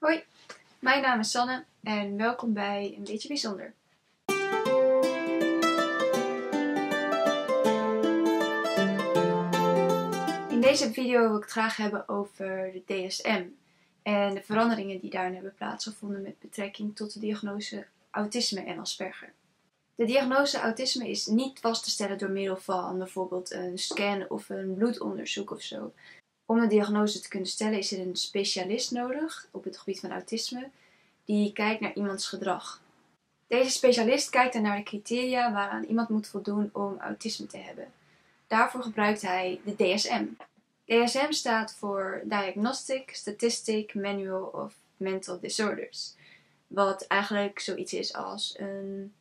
Hoi, mijn naam is Sanne en welkom bij Een Beetje Bijzonder. In deze video wil ik het graag hebben over de DSM en de veranderingen die daarin hebben plaatsgevonden met betrekking tot de diagnose autisme en Asperger. De diagnose autisme is niet vast te stellen door middel van bijvoorbeeld een scan of een bloedonderzoek of zo. Om de diagnose te kunnen stellen is er een specialist nodig op het gebied van autisme die kijkt naar iemands gedrag. Deze specialist kijkt dan naar de criteria waaraan iemand moet voldoen om autisme te hebben. Daarvoor gebruikt hij de DSM. DSM staat voor Diagnostic Statistic Manual of Mental Disorders. Wat eigenlijk zoiets is als een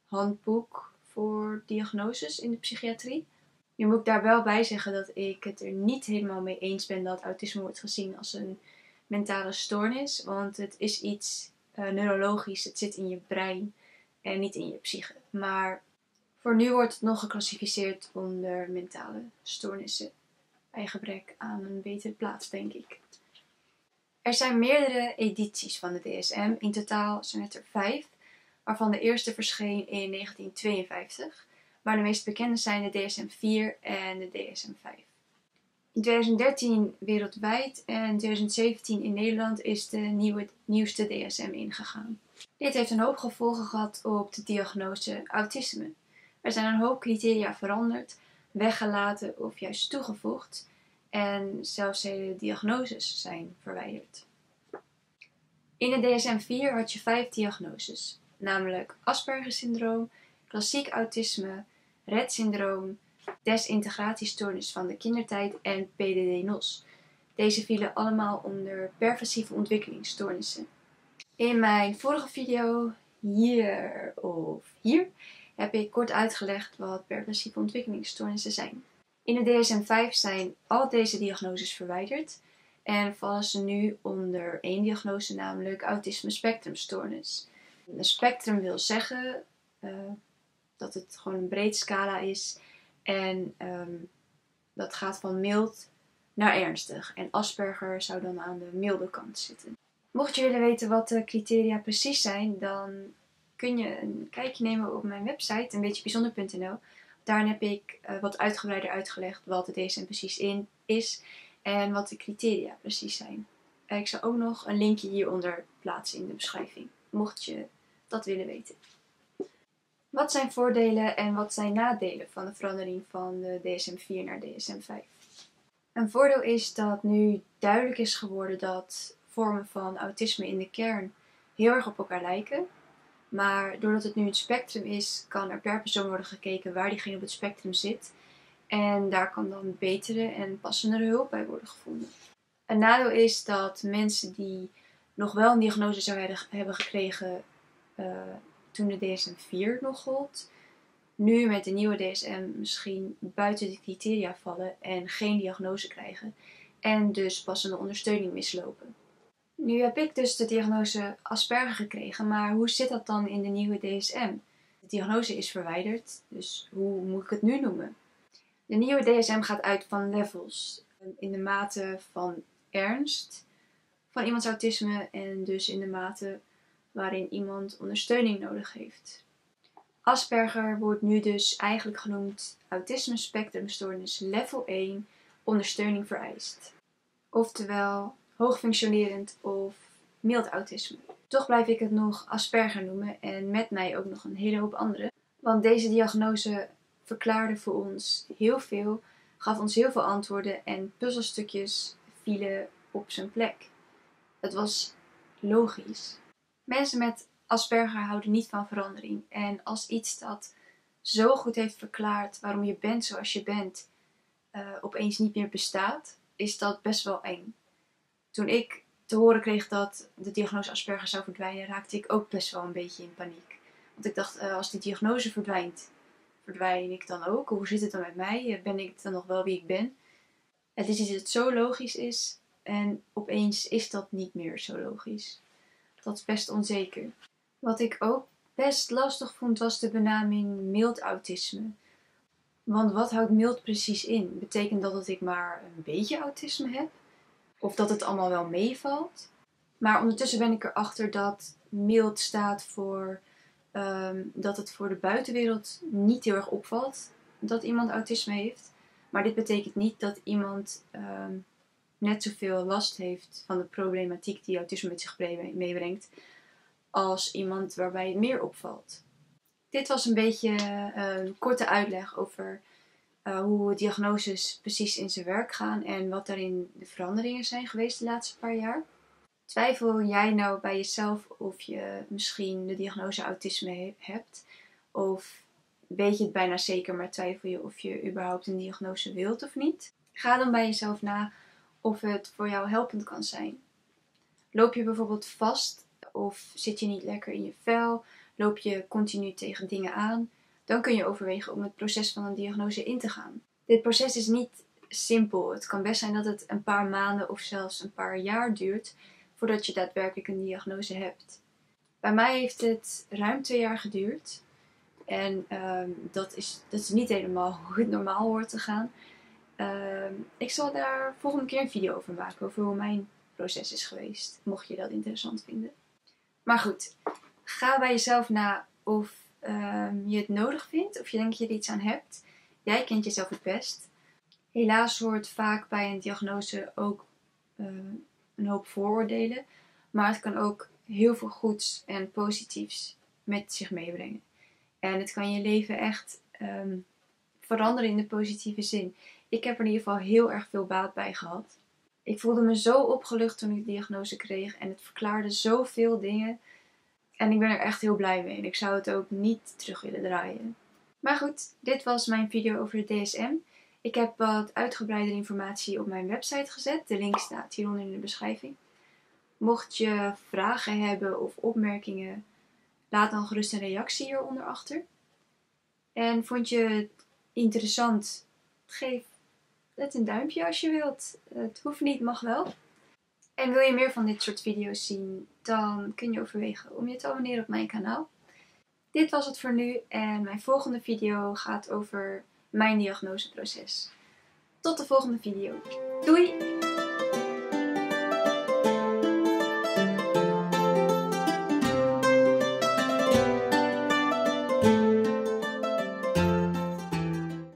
handboek voor diagnoses in de psychiatrie. Nu moet ik daar wel bij zeggen dat ik het er niet helemaal mee eens ben dat autisme wordt gezien als een mentale stoornis. Want het is iets neurologisch, het zit in je brein en niet in je psyche. Maar voor nu wordt het nog geclassificeerd onder mentale stoornissen. Bij gebrek aan een betere plaats, denk ik. Er zijn meerdere edities van de DSM. In totaal zijn het er 5, waarvan de eerste verscheen in 1952. Maar de meest bekende zijn de DSM-4 en de DSM-5. In 2013 wereldwijd en 2017 in Nederland is de nieuwste DSM ingegaan. Dit heeft een hoop gevolgen gehad op de diagnose autisme. Er zijn een hoop criteria veranderd, weggelaten of juist toegevoegd en zelfs hele diagnoses zijn verwijderd. In de DSM-4 had je 5 diagnoses, namelijk Asperger-syndroom, klassiek autisme, Rett-syndroom, desintegratiestoornis van de kindertijd en PDD-NOS. Deze vielen allemaal onder perversieve ontwikkelingsstoornissen. In mijn vorige video, hier of hier, heb ik kort uitgelegd wat perversieve ontwikkelingsstoornissen zijn. In de DSM-5 zijn al deze diagnoses verwijderd en vallen ze nu onder één diagnose, namelijk autisme-spectrumstoornis. Een spectrum wil zeggen dat het gewoon een breed scala is en dat gaat van mild naar ernstig. En Asperger zou dan aan de milde kant zitten. Mocht je willen weten wat de criteria precies zijn, dan kun je een kijkje nemen op mijn website, eenbeetjebijzonder.nl. Daarin heb ik wat uitgebreider uitgelegd wat de DSM precies is en wat de criteria precies zijn. Ik zal ook nog een linkje hieronder plaatsen in de beschrijving, mocht je dat willen weten. Wat zijn voordelen en wat zijn nadelen van de verandering van de DSM-4 naar DSM-5? Een voordeel is dat nu duidelijk is geworden dat vormen van autisme in de kern heel erg op elkaar lijken. Maar doordat het nu een spectrum is, kan er per persoon worden gekeken waar diegene op het spectrum zit. En daar kan dan betere en passendere hulp bij worden gevonden. Een nadeel is dat mensen die nog wel een diagnose zouden hebben gekregen toen de DSM-4 nog gold, nu met de nieuwe DSM misschien buiten de criteria vallen en geen diagnose krijgen en dus passende ondersteuning mislopen. Nu heb ik dus de diagnose Asperger gekregen, maar hoe zit dat dan in de nieuwe DSM? De diagnose is verwijderd, dus hoe moet ik het nu noemen? De nieuwe DSM gaat uit van levels, in de mate van ernst van iemands autisme en dus in de mate waarin iemand ondersteuning nodig heeft. Asperger wordt nu dus eigenlijk genoemd autisme spectrumstoornis level 1, ondersteuning vereist. Oftewel hoogfunctionerend of mild autisme. Toch blijf ik het nog Asperger noemen en met mij ook nog een hele hoop anderen. Want deze diagnose verklaarde voor ons heel veel, gaf ons heel veel antwoorden en puzzelstukjes vielen op zijn plek. Het was logisch. Mensen met Asperger houden niet van verandering. En als iets dat zo goed heeft verklaard waarom je bent zoals je bent, opeens niet meer bestaat, is dat best wel eng. Toen ik te horen kreeg dat de diagnose Asperger zou verdwijnen, raakte ik ook best wel een beetje in paniek. Want ik dacht, als die diagnose verdwijnt, verdwijn ik dan ook? Hoe zit het dan met mij? Ben ik dan nog wel wie ik ben? Het is iets dat zo logisch is en opeens is dat niet meer zo logisch. Dat is best onzeker. Wat ik ook best lastig vond was de benaming mild autisme. Want wat houdt mild precies in? Betekent dat ik maar een beetje autisme heb? Of dat het allemaal wel meevalt? Maar ondertussen ben ik erachter dat mild staat voor dat het voor de buitenwereld niet heel erg opvalt dat iemand autisme heeft. Maar dit betekent niet dat iemand net zoveel last heeft van de problematiek die autisme met zich meebrengt als iemand waarbij het meer opvalt. Dit was een beetje een korte uitleg over hoe diagnoses precies in zijn werk gaan en wat daarin de veranderingen zijn geweest de laatste paar jaar. Twijfel jij nou bij jezelf of je misschien de diagnose autisme hebt? Of weet je het bijna zeker, maar twijfel je of je überhaupt een diagnose wilt of niet? Ga dan bij jezelf na of het voor jou helpend kan zijn. Loop je bijvoorbeeld vast of zit je niet lekker in je vel? Loop je continu tegen dingen aan? Dan kun je overwegen om het proces van een diagnose in te gaan. Dit proces is niet simpel. Het kan best zijn dat het een paar maanden of zelfs een paar jaar duurt voordat je daadwerkelijk een diagnose hebt. Bij mij heeft het ruim 2 jaar geduurd. En dat is niet helemaal hoe het normaal hoort te gaan. Ik zal daar volgende keer een video over maken, over hoe mijn proces is geweest. Mocht je dat interessant vinden. Maar goed, ga bij jezelf na of je het nodig vindt. Of je denkt dat je er iets aan hebt. Jij kent jezelf het best. Helaas hoort vaak bij een diagnose ook een hoop vooroordelen. Maar het kan ook heel veel goeds en positiefs met zich meebrengen. En het kan je leven echt veranderen in de positieve zin. Ik heb er in ieder geval heel erg veel baat bij gehad. Ik voelde me zo opgelucht toen ik de diagnose kreeg. En het verklaarde zoveel dingen. En ik ben er echt heel blij mee. En ik zou het ook niet terug willen draaien. Maar goed, dit was mijn video over de DSM. Ik heb wat uitgebreidere informatie op mijn website gezet. De link staat hieronder in de beschrijving. Mocht je vragen hebben of opmerkingen, laat dan gerust een reactie hieronder achter. En vond je het interessant? Geef het een duimpje als je wilt. Het hoeft niet, mag wel. En wil je meer van dit soort video's zien, dan kun je overwegen om je te abonneren op mijn kanaal. Dit was het voor nu en mijn volgende video gaat over mijn diagnoseproces. Tot de volgende video. Doei!